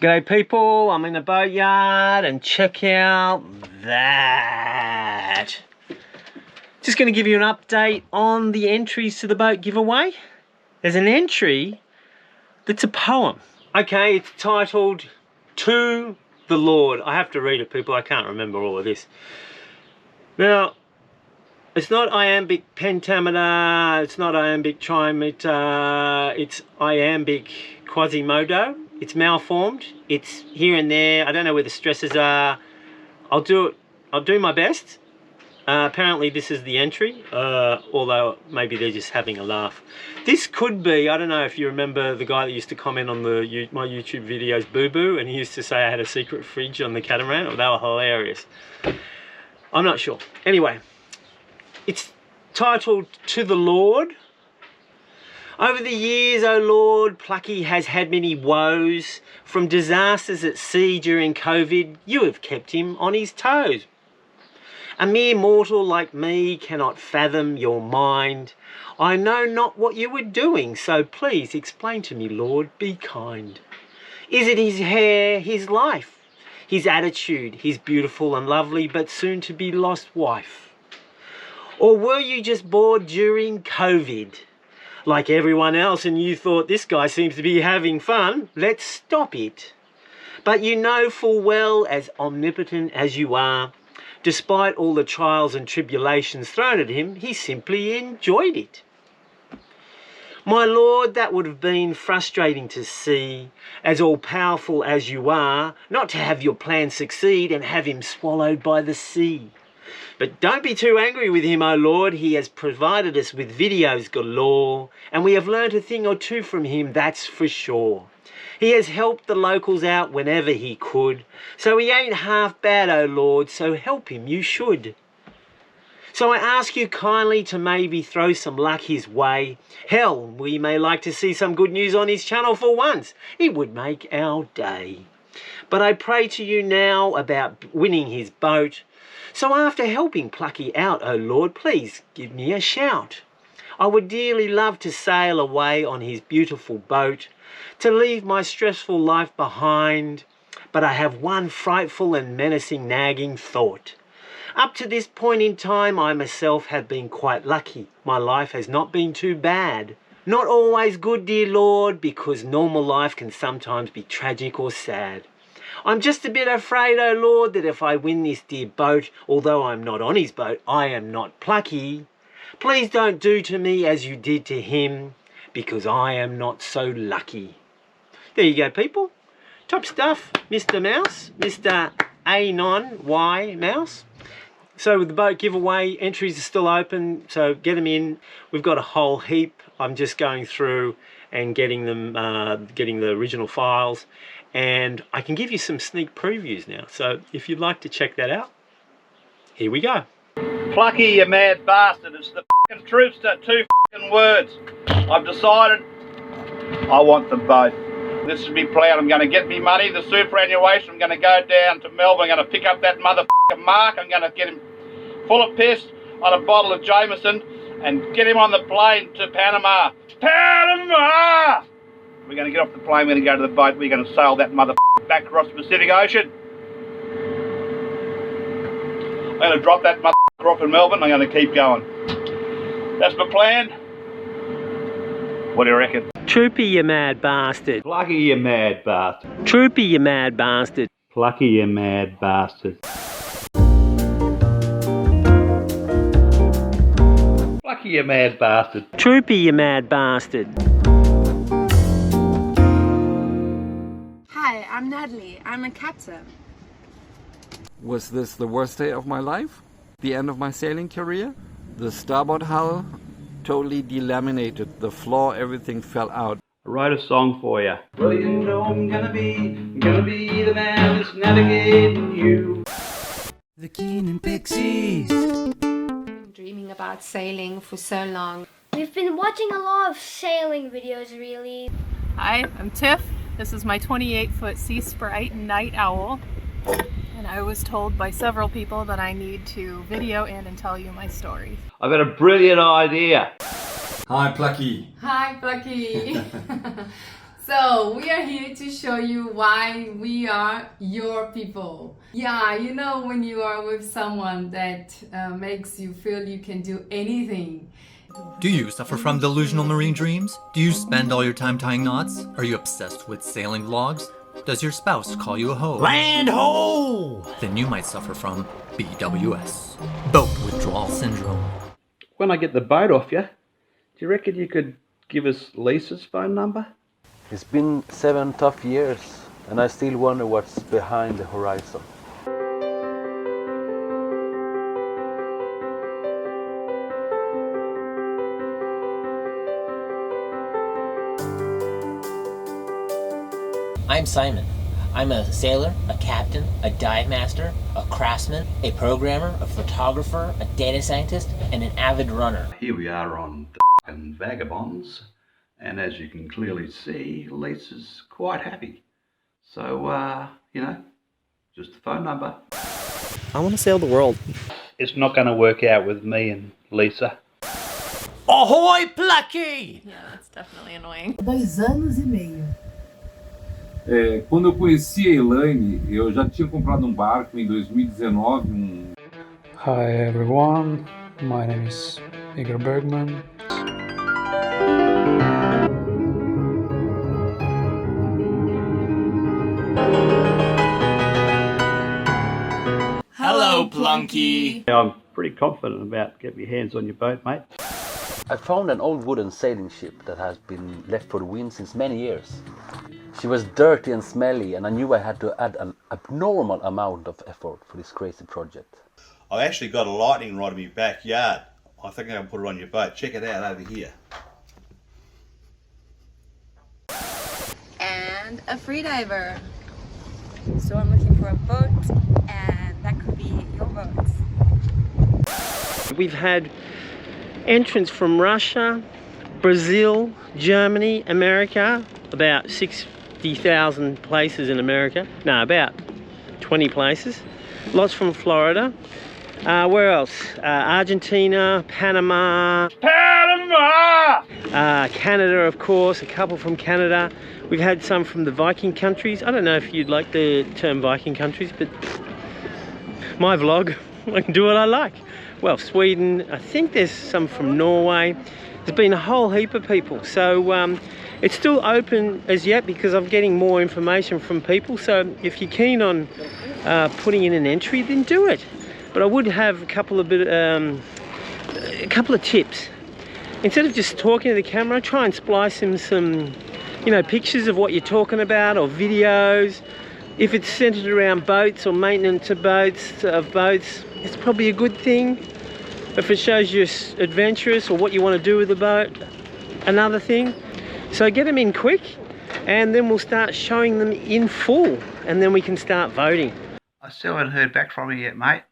G'day people, I'm in the boatyard and check out that. Just going to give you an update on the entries to the boat giveaway. There's an entry that's a poem. Okay, it's titled To the Lord. I have to read it, people, I can't remember all of this. Now, it's not iambic pentameter, it's not iambic trimeter, it's iambic quasimodo. It's malformed, it's here and there, I don't know where the stresses are. I'll do my best. Apparently this is the entry, although maybe they're just having a laugh. This could be, I don't know if you remember the guy that used to comment on my YouTube videos, Boo Boo, and he used to say I had a secret fridge on the catamaran. Oh, they were hilarious. I'm not sure. Anyway, it's titled To the Lord. Over the years, O Lord, Plucky has had many woes. From disasters at sea during COVID, you have kept him on his toes. A mere mortal like me cannot fathom your mind. I know not what you were doing, so please explain to me, Lord, be kind. Is it his hair, his life, his attitude, his beautiful and lovely but soon to be lost wife? Or were you just bored during COVID? Like everyone else, and you thought this guy seems to be having fun, let's stop it. But you know full well, as omnipotent as you are, despite all the trials and tribulations thrown at him, he simply enjoyed it. My Lord, that would have been frustrating to see, as all-powerful as you are, not to have your plan succeed and have him swallowed by the sea. But don't be too angry with him, O Lord. He has provided us with videos galore, and we have learnt a thing or two from him, that's for sure. He has helped the locals out whenever he could, so he ain't half bad, O Lord, so help him you should. So I ask you kindly to maybe throw some luck his way. Hell, we may like to see some good news on his channel for once. It would make our day. But I pray to you now about winning his boat. So after helping Plucky out, O Lord, please give me a shout. I would dearly love to sail away on his beautiful boat, to leave my stressful life behind, but I have one frightful and menacing nagging thought. Up to this point in time, I myself have been quite lucky. My life has not been too bad. Not always good, dear Lord, because normal life can sometimes be tragic or sad. I'm just a bit afraid, O Lord, that if I win this dear boat, although I'm not on his boat, I am not Plucky. Please don't do to me as you did to him, because I am not so lucky. There you go, people. Top stuff, Mr. Mouse, Mr. A9Y Mouse. So with the boat giveaway, entries are still open, so get them in. We've got a whole heap. I'm just going through and getting them, getting the original files. And I can give you some sneak previews now. So if you'd like to check that out, here we go. Plucky, you mad bastard. It's the f***ing truth, two f***ing words. I've decided I want them both. This is me plan. I'm going to get me money, the superannuation. I'm going to go down to Melbourne. I'm going to pick up that motherfucking Mark. I'm going to get him full of piss on a bottle of Jameson and get him on the plane to Panama. Panama! We're going to get off the plane, we're going to go to the boat, we're going to sail that motherfucker back across the Pacific Ocean. I'm going to drop that motherfucker off in Melbourne, I'm going to keep going. That's my plan. What do you reckon? Troopy, you mad bastard. Plucky, you mad bastard. Troopy, you mad bastard. Plucky, you mad bastard. Plucky, you mad bastard. Troopy, you mad bastard. Hi, I'm Natalie. I'm a captain. Was this the worst day of my life? The end of my sailing career? The starboard hull totally delaminated. The floor, everything fell out. I wrote a song for you. Well, you know I'm gonna be the man that's navigating you. The Keenan Pixies. Been dreaming about sailing for so long. We've been watching a lot of sailing videos, really. Hi, I'm Tiff. This is my 28-foot Sea Sprite Night Owl, and I was told by several people that I need to video in and tell you my story. I've got a brilliant idea. Hi, Plucky. Hi, Plucky. So we are here to show you why we are your people. Yeah, you know when you are with someone that makes you feel you can do anything. Do you suffer from delusional marine dreams? Do you spend all your time tying knots? Are you obsessed with sailing vlogs? Does your spouse call you a hoe? Land ho! Then you might suffer from BWS, boat withdrawal syndrome. When I get the boat off you, do you reckon you could give us Lisa's phone number? It's been 7 tough years, and I still wonder what's behind the horizon. I'm Simon. I'm a sailor, a captain, a dive master, a craftsman, a programmer, a photographer, a data scientist, and an avid runner. Here we are on the f***ing Vagabonds, and as you can clearly see, Lisa's quite happy. So, you know, just the phone number. I want to sail the world. It's not going to work out with me and Lisa. Ahoy, Plucky! Yeah, that's definitely annoying. 2 anos e meio. Quando eu conheci a Elaine, eu já tinha comprado um barco em 2019. Hi everyone, my name is Igor Bergman. Hello, Plunky! I'm pretty confident about getting your hands on your boat, mate. I found an old wooden sailing ship that has been left for the wind since many years. She was dirty and smelly, and I knew I had to add an abnormal amount of effort for this crazy project. I've actually got a lightning rod in my backyard. I think I can put it on your boat. Check it out over here. And a freediver. So I'm looking for a boat, and that could be your boat. We've had entrants from Russia, Brazil, Germany, America, about 60,000 places in America. No, about 20 places. Lots from Florida. Where else? Argentina, Panama. Canada, of course, a couple from Canada. We've had some from the Viking countries. I don't know if you'd like the term Viking countries, but my vlog, I can do what I like. Well, Sweden, I think there's some from Norway. There's been a whole heap of people. So it's still open as yet because I'm getting more information from people. So if you're keen on putting in an entry, then do it. But I would have a couple of tips. Instead of just talking to the camera, try and splice in some, you know, pictures of what you're talking about or videos. If it's centered around boats or maintenance of boats, it's probably a good thing. If it shows you're adventurous or what you want to do with the boat, another thing. So get them in quick, and then we'll start showing them in full, and then we can start voting. I still haven't heard back from you yet, mate.